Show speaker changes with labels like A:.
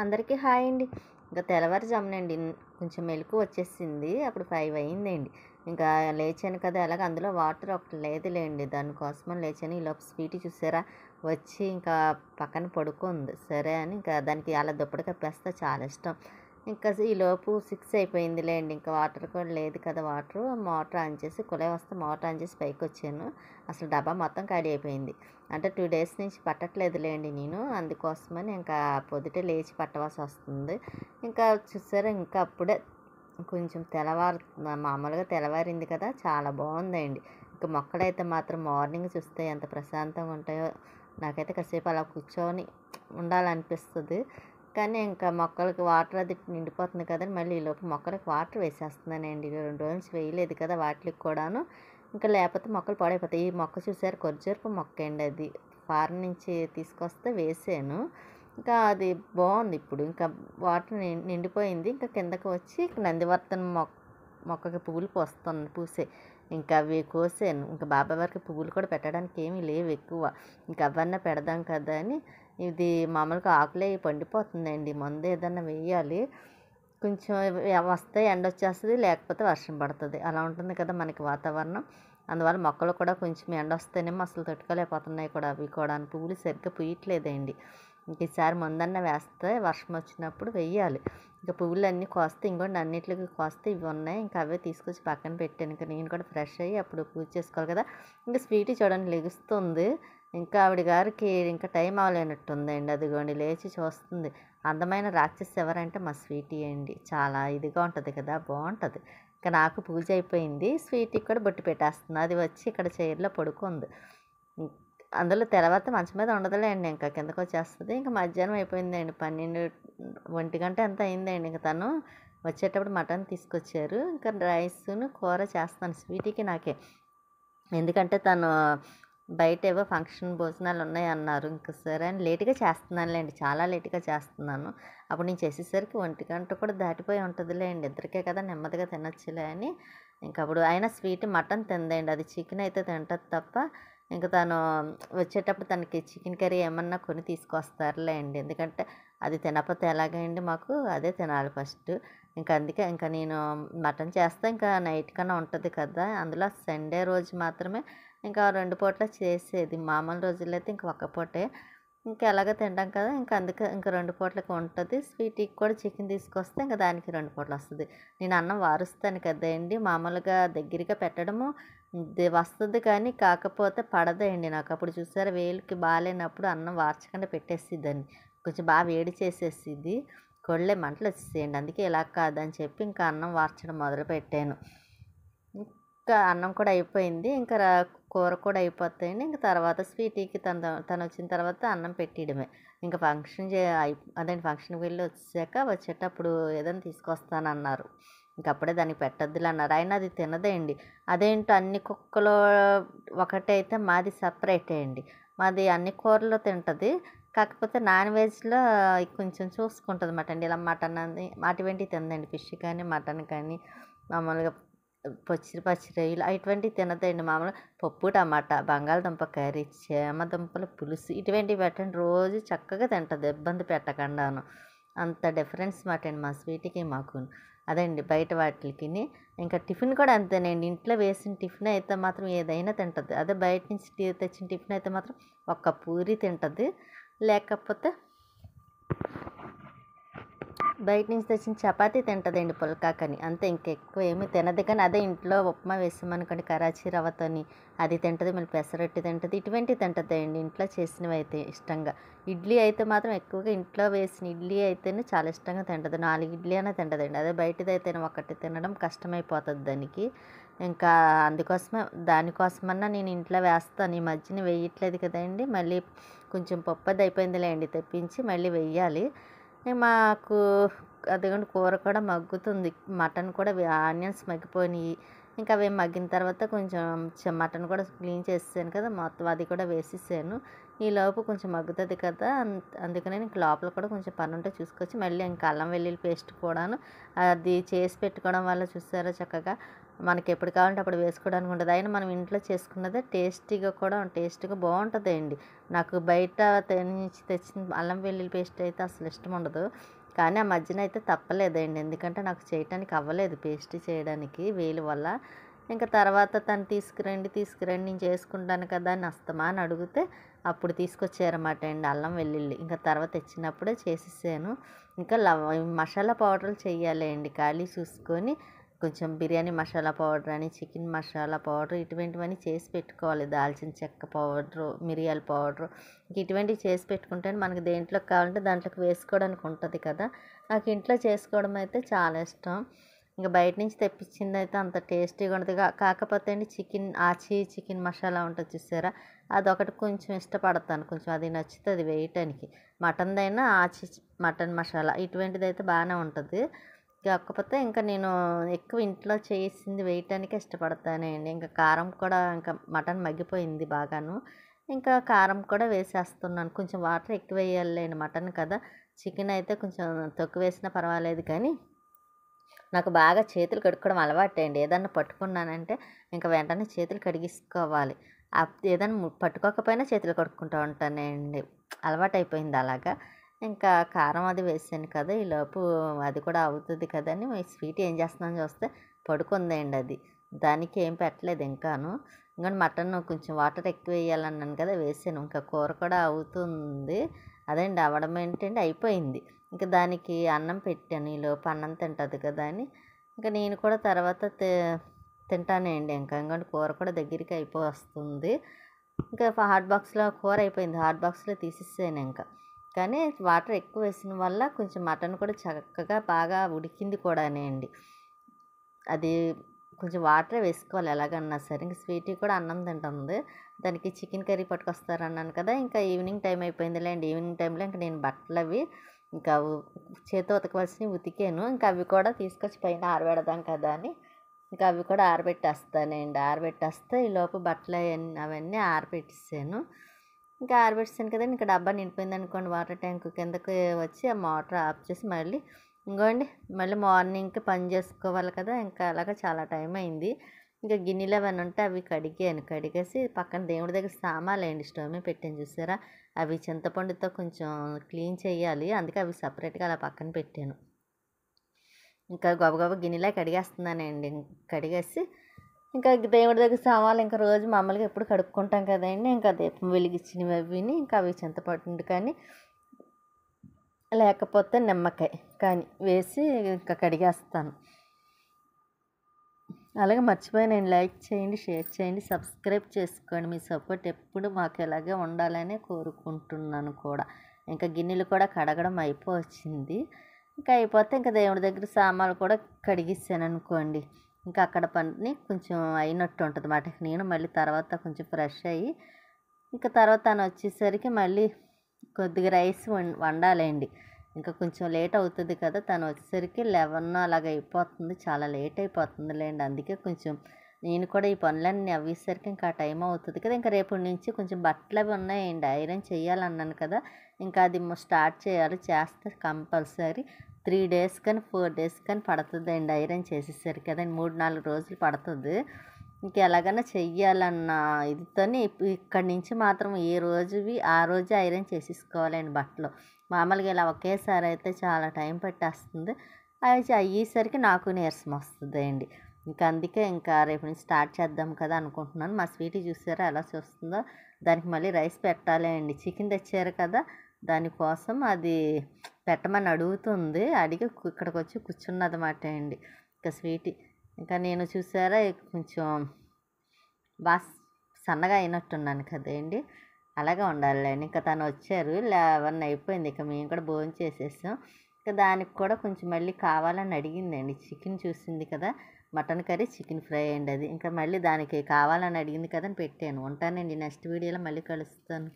A: అందరికీ హాయ్ అండి. ఇంకా తెల్లవారుజామునండి కొంచెం మెలుకువ వచ్చేసింది. అప్పుడు 5 అయిందండి. ఇంకా లేచాను కదా! ఎలాగో అందులో వాటర్ ఒకటి లేదులేండి. దానికోసమని లేచాను. ఈలోపు స్వీటీ చూసారా వచ్చి ఇంకా పక్కన పడుకుంది. సరే అని ఇంకా దానికి అలా దుప్పటి కప్పేస్తే చాలా ఇష్టం. ఇంకా ఈలోపు 6 అయిపోయిందిలేండి. ఇంకా వాటర్ కూడా లేదు కదా! మోటార్ ఆన్ చేసి కుళాయి వస్తే మోటార్ ఆన్ చేసి పైకొచ్చాను. అసలు డబ్బా మొత్తం ఖాళీ అయిపోయింది. అంటే 2 డేస్ నుంచి పట్టట్లేదులేండి నేను. అందుకోసమని ఇంకా పొద్దుటే లేచి పట్టవలసి వస్తుంది. ఇంకా చూసారా ఇంకా అప్పుడే కొంచెం మామూలుగా తెల్లవారింది కదా! చాలా బాగుందండి. ఇంకా మొక్కలైతే మాత్రం మార్నింగ్ చూస్తే ఎంత ప్రశాంతంగా ఉంటాయో. నాకైతే కాసేపు అలా కూర్చొని ఉండాలనిపిస్తుంది. కానీ ఇంకా మొక్కలకి వాటర్ అది నిండిపోతుంది కదండి. మళ్ళీ ఈలోపు మొక్కలకి వాటర్ వేసేస్తున్నానండి. 2 రోజుల నుంచి వేయలేదు కదా వాటికి కూడాను. ఇంకా లేకపోతే మొక్కలు పాడైపోతాయి. ఈ మొక్క చూసారు కొద్దిసేపు మొక్క అండి అది. ఫారెన్ నుంచి తీసుకొస్తే వేసాను. ఇంకా అది బాగుంది ఇప్పుడు. ఇంకా వాటర్ నిండిపోయింది. ఇంకా కిందకి వచ్చి నందివర్ధనం మొక్కకి పువ్వులు పూసాయి. ఇంకా అవి కోసాను. ఇంకా బాబాయ్ వారికి పువ్వులు కూడా పెట్టడానికి ఏమీ లేవు ఎక్కువ. ఇంకా అవన్నీ పెడదాం కదా అని ఇది మామూలుగా ఆకులే పండిపోతుందండి. మందు ఏదన్నా వేయాలి. కొంచెం వస్తే ఎండ వచ్చేస్తుంది, లేకపోతే వర్షం పడుతుంది. అలా ఉంటుంది కదా మనకి వాతావరణం. అందువల్ల మొక్కలు కూడా కొంచెం ఎండ వస్తేనేమో అసలు తట్టుకోలేకపోతున్నాయి కూడా. అవి కూడా పువ్వులు సరిగ్గా పూయట్లేదండి. ఇంక ఈసారి ముందన్న వేస్తే వర్షం వచ్చినప్పుడు వెయ్యాలి. ఇంకా పువ్వులు అన్నీ కోస్తే ఇంకోండి అన్నిటికి కోస్తే ఇవి ఉన్నాయి. ఇంకా అవే తీసుకొచ్చి పక్కన పెట్టాను. ఇంకా నేను కూడా ఫ్రెష్ అయ్యి అప్పుడు పూజ చేసుకోవాలి కదా. ఇంకా స్వీటీ చూడండి లెగుస్తుంది. ఇంకా ఆవిడ గారికి ఇంకా టైం అవ్వలేనట్టుందండి. అదిగోండి లేచి చూస్తుంది. అందమైన రాక్షసి ఎవరంటే మా స్వీటీ అండి. చాలా ఇదిగా ఉంటుంది కదా, బాగుంటుంది. ఇంకా నాకు పూజ అయిపోయింది. స్వీటీకి కూడా బొట్టు పెట్టేస్తుంది. అది వచ్చి ఇక్కడ చైర్లో పడుకుంది. అందులో తర్వాత మంచం మీద ఉండదులేండి. ఇంకా కిందకు వచ్చేస్తుంది. ఇంకా మధ్యాహ్నం అయిపోయిందండి. 12, 1 గంట ఎంత అయిందండి. ఇంకా తను వచ్చేటప్పుడు మటన్ తీసుకొచ్చారు. ఇంకా రైస్ను కూర చేస్తాను స్వీటీకి నాకే. ఎందుకంటే తను బయట ఏవో ఫంక్షన్ భోజనాలు ఉన్నాయన్నారు. ఇంకా సరే అని లేట్గా చేస్తున్నానులేండి. చాలా లేట్గా చేస్తున్నాను. అప్పుడు నేను చేసేసరికి 1 గంట కూడా దాటిపోయి ఉంటుందిలేండి. ఇద్దరికే కదా నెమ్మదిగా తినొచ్చులే అని. ఇంకా అప్పుడు అయినా స్వీట్ మటన్ తిందండి. అది చికెన్ అయితే తింటుంది తప్ప. ఇంకా తను వచ్చేటప్పుడు తనకి చికెన్ కర్రీ ఏమన్నా కొని తీసుకొస్తారులేండి. ఎందుకంటే అది తినకపోతే ఎలాగండి, మాకు అదే తినాలి ఫస్ట్. ఇంకా అందుకే ఇంకా నేను మటన్ చేస్తే ఇంకా నైట్ కన్నా ఉంటుంది కదా. అందులో సండే రోజు మాత్రమే ఇంకా 2 పూట్ల చేసేది. మామూలు రోజుల్లో అయితే ఇంక ఒక్క పూటే. ఇంకా ఎలాగో తింటాం కదా, ఇంకా అందుకే ఇంకా 2 పూటలకి ఉంటుంది. స్వీటీకి కూడా చికెన్ తీసుకొస్తే ఇంకా దానికి 2 పూటలు వస్తుంది. నేను అన్నం వారుస్తాను కదండి. మామూలుగా దగ్గరగా పెట్టడము వస్తుంది కానీ కాకపోతే పడదండి నాకు. అప్పుడు చూసారా వేలుకి బాగాలేనప్పుడు అన్నం వార్చకుండా పెట్టేసిద్దండి. కొంచెం బాగా వేడి చేసేసిద్ది. కొళ్ళే మంటలు వచ్చేసేయండి. అందుకే ఇలా కాదని చెప్పి ఇంకా అన్నం వార్చడం మొదలుపెట్టాను. ఇంకా అన్నం కూడా అయిపోయింది. ఇంకా కూర కూడా అయిపోతాయండి. ఇంక తర్వాత స్వీటీకి తను వచ్చిన తర్వాత అన్నం పెట్టేయడమే. ఇంకా ఫంక్షన్కి వెళ్ళి వచ్చేటప్పుడు ఏదైనా తీసుకొస్తానన్నారు. ఇంక అప్పుడే దానికి పెట్టొద్దులే అన్నారు. అయినా అది తినదండి. అదేంటో అన్ని కుక్కలు ఒకటైతే మాది సపరేటే అండి. మాది అన్ని కూరలు తింటుంది. కాకపోతే నాన్ వెజ్లో కొంచెం చూసుకుంటుంది అన్నమాట అండి. ఇలా మటన్ అని అటువంటివి తినదండి. ఫిష్ కానీ మటన్ కానీ మామూలుగా పచ్చిరొయ్యలు ఇటువంటివి తినదండి. మామూలుగా పప్పు టమాటా, బంగాళదుంప కర్రీ, చేమదుంపల పులుసు ఇటువంటివి పెట్టండి రోజు చక్కగా తింటుంది ఇబ్బంది పెట్టకుండాను. అంత డిఫరెన్స్ మాట అండి మా స్వీటీకి మాకు. అదండి బయట వాటికి. ఇంకా టిఫిన్ కూడా అంతేనండి. ఇంట్లో వేసిన టిఫిన్ అయితే మాత్రం ఏదైనా తింటుంది. అదే బయట నుంచి తెచ్చిన టిఫిన్ అయితే మాత్రం ఒక్క పూరి తింటుంది. లేకపోతే బయట నుంచి తెచ్చిన చపాతీ తింటుందండి పుల్కాకని. అంతే, ఇంకెక్కువ ఏమీ తినదు. కానీ అదే ఇంట్లో ఉప్మా వేసామనుకోండి కరాచీ రవ్వతోని అది తింటుంది. మళ్ళీ పెసరట్టు తింటుంది. ఇటువంటివి తింటుందండి ఇంట్లో చేసినవి అయితే ఇష్టంగా. ఇడ్లీ అయితే మాత్రం ఎక్కువగా ఇంట్లో వేసిన ఇడ్లీ అయితేనే చాలా ఇష్టంగా తింటుంది. 4 ఇడ్లీ అయినా తింటుందండి. అదే బయటది అయితేనే ఒకటి తినడం కష్టమైపోతుంది దానికి. ఇంకా దానికోసమన్నా నేను ఇంట్లో వేస్తాను. ఈ మధ్యన వేయట్లేదు కదండి. మళ్ళీ కొంచెం పప్పు అది అయిపోయిందిలేండి, తెప్పించి మళ్ళీ వెయ్యాలి. మాకు అదిగోండి కూర కూడా మగ్గుతుంది. మటన్ కూడా ఆనియన్స్ మగ్గిపోయినాయి. ఇంకా అవి మగ్గిన తర్వాత కొంచెం మటన్ కూడా క్లీన్ చేసేసాను కదా, మొత్తం అది కూడా వేసేసాను. ఈలోపు కొంచెం మగ్గుతుంది కదా, అందుకని ఇంక లోపల కూడా కొంచెం పని ఉంటే చూసుకొచ్చి మళ్ళీ ఇంకా అల్లం వెల్లుల్లి పేస్ట్ కూడాను అది చేసి పెట్టుకోవడం వల్ల చూసారా చక్కగా మనకి ఎప్పుడు కావాలంటే అప్పుడు వేసుకోవడానికి ఉంటుంది. అయినా మనం ఇంట్లో చేసుకున్నదే టేస్టీగా బాగుంటుందండి. నాకు బయట నుంచి తెచ్చిన అల్లం వెల్లుల్లి పేస్ట్ అయితే అసలు ఇష్టం ఉండదు. కానీ ఆ మధ్యన అయితే తప్పలేదండి. ఎందుకంటే నాకు చేయటానికి అవ్వలేదు పేస్ట్ చేయడానికి వేలు వల్ల. ఇంకా తర్వాత తను తీసుకురండి నేను చేసుకుంటాను కదా అని అస్తమాను అడిగితే అప్పుడు తీసుకొచ్చారన్నమాట అండి అల్లం వెల్లుల్లి. ఇంకా తర్వాత తెచ్చినప్పుడే చేసేసాను. ఇంకా మసాలా పౌడర్లు చేయాలి అండి ఖాళీ చూసుకొని కొంచెం బిర్యానీ మసాలా పౌడర్ అని చికెన్ మసాలా పౌడర్ ఇటువంటివన్నీ చేసి పెట్టుకోవాలి. దాల్చిన చెక్క పౌడరు, మిరియాల పౌడరు ఇటువంటివి చేసి పెట్టుకుంటే మనకి దేంట్లోకి కావాలంటే దాంట్లోకి వేసుకోవడానికి ఉంటుంది కదా. నాకు ఇంట్లో చేసుకోవడం అయితే చాలా ఇష్టం. ఇంకా బయట నుంచి తెప్పించింది అయితే అంత టేస్టీగా ఉండదు. కాకపోతే అండి చికెన్ మసాలా ఉంటుంది చూసారా, అదొకటి కొంచెం ఇష్టపడతాను. కొంచెం అది నచ్చుతుంది వేయటానికి. మటన్దైనా మటన్ మసాలా ఇటువంటిది అయితే బాగానే ఉంటుంది. కాకపోతే ఇంకా నేను ఎక్కువ ఇంట్లో చేసింది వేయటానికే ఇష్టపడతానండి. ఇంకా కారం కూడా ఇంకా మటన్ మగ్గిపోయింది బాగాను. ఇంకా కారం కూడా వేసేస్తున్నాను. కొంచెం వాటర్ ఎక్కువ వేయాలండి మటన్ కదా. చికెన్ అయితే కొంచెం తక్కువ వేసినా పర్వాలేదు కానీ నాకు బాగా చేతులు కడుక్కోవడం అలవాటే అండి. ఏదన్నా పట్టుకున్నానంటే ఇంకా వెంటనే చేతులు కడిగేసుకోవాలి. ఏదన్నా పట్టుకోకపోయినా చేతులు కడుక్కుంటూ ఉంటానండి. అలవాటైపోయింది అలాగా. ఇంకా కారం అది వేసాను కదా, ఈలోపు అది కూడా అవుతుంది కదా అని స్వీట్ ఏం చేస్తుందని చూస్తే పడుకుందండి అది. దానికి ఏం పెట్టలేదు ఇంకాను. ఇంకోటి మటన్ కొంచెం వాటర్ ఎక్కువ వేయాలన్నాను కదా వేసాను. ఇంకా కూర కూడా అవుతుంది. అదండి అవ్వడం ఏంటంటే అయిపోయింది. ఇంకా దానికి అన్నం పెట్టాను. ఈలోపు అన్నం తింటుంది కదా అని ఇంకా నేను కూడా తర్వాత తింటానండి. ఇంకోటి కూర కూడా దగ్గరికి అయిపోతుంది. ఇంకా హాట్ బాక్స్లో కూర అయిపోయింది. హాట్ బాక్స్లో తీసేసాను ఇంకా. కానీ వాటర్ ఎక్కువ వేసిన వల్ల కొంచెం మటన్ కూడా చక్కగా బాగా ఉడికింది కూడానే అండి. అది కొంచెం వాటరే వేసుకోవాలి ఎలాగన్నా సరే. ఇంక స్వీటీ కూడా అన్నం తింటుంది. దానికి చికెన్ కర్రీ పట్టుకొస్తారన్నాను కదా, ఇంకా ఈవినింగ్ టైం అయిపోయిందిలేండి. ఈవినింగ్ టైంలో ఇంకా నేను బట్టలు అవి ఇంకా చేతితో ఉతకవలసినవి ఉతికాను. ఇంకా అవి కూడా తీసుకొచ్చి పైన ఆరబెడదాం కదా అని ఇంకా అవి కూడా ఆరబెట్టేస్తానండి. ఆరబెట్టేస్తే ఈలోపు బట్టలు అవన్నీ ఆరబెట్టేసాను. ఇంకా ఆరబెట్టేసాను కదండి. ఇంకా డబ్బా నిండిపోయింది అనుకోండి, వాటర్ ట్యాంక్ కిందకి వచ్చి ఆ మోటార్ ఆఫ్ చేసి మళ్ళీ మార్నింగ్కి పని చేసుకోవాలి కదా. ఇంకా అలాగా చాలా టైం అయింది. ఇంకా గిన్నెలు అవన్నీ ఉంటే అవి కడిగేసి పక్కన దేవుడి దగ్గర సామాన్లు స్టవ్ మీద పెట్టాను చూసారా, అవి చింతపండుతో కొంచెం క్లీన్ చేయాలి. అందుకే అవి సపరేట్గా అలా పక్కన పెట్టాను. ఇంకా గబగబా గిన్నెలా కడిగేస్తున్నానండి. కడిగేసి ఇంకా దేవుడి దగ్గర సామాన్లు ఇంకా రోజు మామూలుగా ఎప్పుడు కడుక్కుంటాం కదండి. ఇంకా దీపం వెలిగించినవి అవిని ఇంకా అవి చింతపండు కానీ లేకపోతే నిమ్మకాయ కానీ వేసి ఇంకా కడిగేస్తాను. అలాగే మర్చిపోయాను, లైక్ చేయండి, షేర్ చేయండి, సబ్స్క్రైబ్ చేసుకోండి. మీ సపోర్ట్ ఎప్పుడు మాకు ఇలాగే ఉండాలని కోరుకుంటున్నాను కూడా. ఇంకా గిన్నెలు కూడా కడగడం అయిపోవచ్చింది. ఇంకా అయిపోతే ఇంకా దేవుడి దగ్గర సామాన్లు కూడా కడిగిస్తాను అనుకోండి. ఇంకా అక్కడ పని కొంచెం అయినట్టు ఉంటుంది మాట. నేను మళ్ళీ తర్వాత కొంచెం ఫ్రెష్ అయ్యి ఇంకా తర్వాత తను వచ్చేసరికి మళ్ళీ కొద్దిగా రైస్ వండాలండి. ఇంకా కొంచెం లేట్ అవుతుంది కదా, తను వచ్చేసరికి 11 అలాగ అయిపోతుంది. చాలా లేట్ అయిపోతుందిలేండి. అందుకే కొంచెం నేను కూడా ఈ పనులన్నీ అవ్వేసరికి ఇంకా టైం అవుతుంది కదా. ఇంకా రేపటి నుంచి కొంచెం బట్టలు అవి ఉన్నాయండి, ఐరన్ చేయాలన్నాను కదా. ఇంకా అది స్టార్ట్ చేస్తే కంపల్సరీ 3 డేస్ కానీ 4 డేస్ కానీ పడుతుందండి ఐరన్ చేసేసరికి. కదండి 3-4 రోజులు పడుతుంది. ఇంక ఎలాగైనా చెయ్యాలన్న ఇదితోని ఇక్కడి నుంచి మాత్రం ఏ రోజువి ఆ రోజే ఐరన్ చేసేసుకోవాలండి బట్టలు. మామూలుగా ఇలా ఒకేసారి అయితే చాలా టైం పట్టేస్తుంది. అవి అయ్యేసరికి నాకు నీరసం వస్తుందండి. ఇంకా అందుకే ఇంకా రేపు నుంచి స్టార్ట్ చేద్దాం కదా అనుకుంటున్నాను. మా స్వీటీ చూసారా ఎలా చూస్తుందో. దానికి మళ్ళీ రైస్ పెట్టాలి అండి. చికెన్ తెచ్చారు కదా, దానికోసం అది పెట్టమని అడుగుతుంది. అడిగి ఇక్కడికి వచ్చి కూర్చున్నదన్నమాట అండి ఇంకా స్వీటీ. ఇంకా నేను చూసారా కొంచెం బాగా సన్నగా అయినట్టున్నాను కదండి. అలాగే ఉండాలండి. ఇంకా తను వచ్చారు 11 అయిపోయింది. ఇక మేము కూడా భోజనం చేసేసాం. ఇంకా దానికి కూడా కొంచెం మళ్ళీ కావాలని అడిగిందండి. చికెన్ చూసింది కదా, మటన్ కర్రీ చికెన్ ఫ్రై అండి అది. ఇంకా మళ్ళీ దానికి కావాలని అడిగింది కదా అని పెట్టాను. ఉంటానండి, నెక్స్ట్ వీడియోలో మళ్ళీ కలుస్తాను.